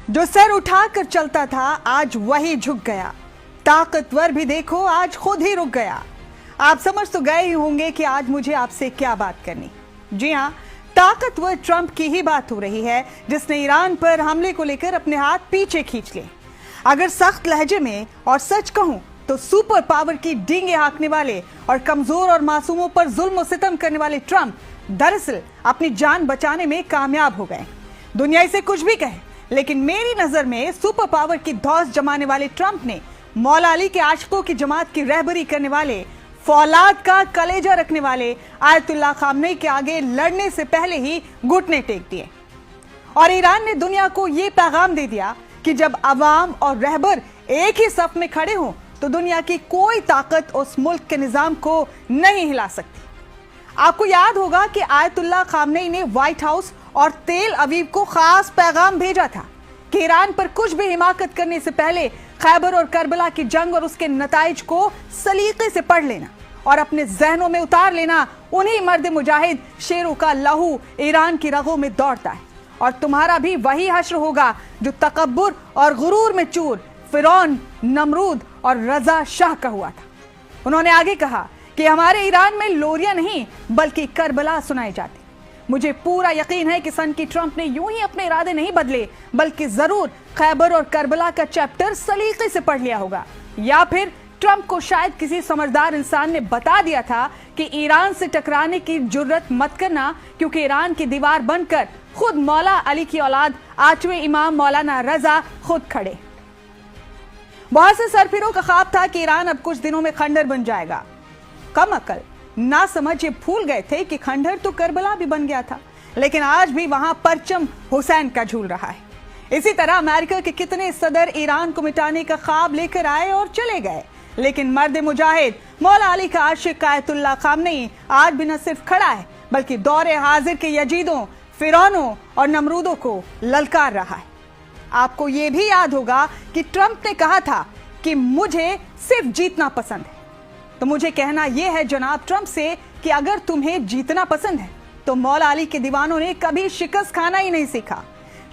जो सर उठाकर चलता था आज वही झुक गया, ताकतवर भी देखो आज खुद ही रुक गया। आप समझ तो गए ही होंगे कि आज मुझे आपसे क्या बात करनी। जी हाँ, ताकतवर ट्रंप की ही बात हो रही है, जिसने ईरान पर हमले को लेकर अपने हाथ पीछे खींच लिए। अगर सख्त लहजे में और सच कहूं तो सुपर पावर की डींगे हाँकने वाले और कमजोर और मासूमों पर जुल्म और सितम करने वाले ट्रंप दरअसल अपनी जान बचाने में कामयाब हो गए। दुनिया इसे कुछ भी कहे, लेकिन मेरी नजर में सुपर पावर की धौस जमाने वाले ट्रंप ने मौला अली के आशिकों की जमात की रहबरी करने वाले, फौलाद का कलेजा रखने वाले आयतुल्लाह खामनेई के आगे लड़ने से पहले ही घुटने टेक दिए। और ईरान ने दुनिया को यह पैगाम दे दिया कि जब अवाम और रहबर एक ही सफ में खड़े हों तो दुनिया की कोई ताकत उस मुल्क के निजाम को नहीं हिला सकती। आपको याद होगा कि आयतुल्लाह खामनेई ने व्हाइट हाउस और तेल अवीव को खास पैगाम भेजा था कि ईरान पर कुछ भी हिमाकत करने से पहले खैबर और करबला की जंग और उसके नताइज को सलीके से पढ़ लेना और अपने जहनों में उतार लेना। उन्हीं मर्द मुजाहिद शेरों का लहू ईरान की रगों में दौड़ता है और तुम्हारा भी वही हश्र होगा जो तकब्बुर और गुरूर में चूर फिरौन, नमरूद और रजा शाह का हुआ था। उन्होंने आगे कहा कि हमारे ईरान में लोरियां नहीं बल्कि करबला सुनाई जाती। मुझे पूरा यकीन है कि सन की ट्रंप ने यूं ही अपने इरादे नहीं बदले, बल्कि जरूर खैबर और करबला का चैप्टर सलीके से पढ़ लिया होगा, या फिर ट्रंप को शायद किसी समझदार इंसान ने बता दिया था कि ईरान से टकराने की जुर्रत मत करना, क्योंकि ईरान की दीवार बनकर खुद मौला अली की औलाद 8वें इमाम मौलाना रजा खुद खड़े। बहुत से सरफिरों का ख्वाब था कि ईरान अब कुछ दिनों में खंडर बन जाएगा। कम अकल ना समझ ये भूल गए थे कि खंडर तो करबला भी बन गया था, लेकिन आज भी वहां परचम हुसैन का झूल रहा है। इसी तरह अमेरिका के कितने सदर ईरान को मिटाने का ख्वाब लेकर आए और चले गए, लेकिन मर्द मुजाहिद मौला अली का आशिक आयतुल्लाह खामनेई आज भी न सिर्फ खड़ा है बल्कि दौरे हाजिर के यजीदों, फिरौनों और नमरूदों को ललकार रहा है। आपको ये भी याद होगा कि ट्रंप ने कहा था कि मुझे सिर्फ जीतना पसंद है। तो मुझे कहना यह है जनाब ट्रंप से कि अगर तुम्हें जीतना पसंद है तो मौला अली के दीवानों ने कभी शिकस्त खाना ही नहीं सीखा।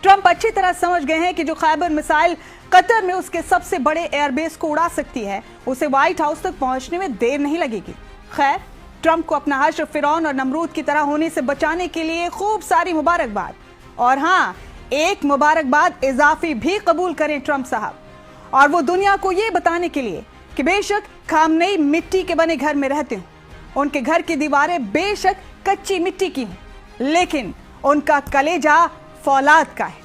ट्रंप अच्छी तरह समझ गए हैं कि जो खैबर मिसाइल कतर में उसके सबसे बड़े एयरबेस को उड़ा सकती है, उसे व्हाइट हाउस तक पहुंचने में देर नहीं लगेगी। खैर, ट्रंप को अपना हश्र फिरौन और नमरूद की तरह होने से बचाने के लिए खूब सारी मुबारकबाद। और हाँ, एक मुबारकबाद इजाफी भी कबूल करें ट्रंप साहब, और वो दुनिया को ये बताने के लिए कि बेशक खामनेई मिट्टी के बने घर में रहते हैं, उनके घर की दीवारें बेशक कच्ची मिट्टी की हैं, लेकिन उनका कलेजा फौलाद का है।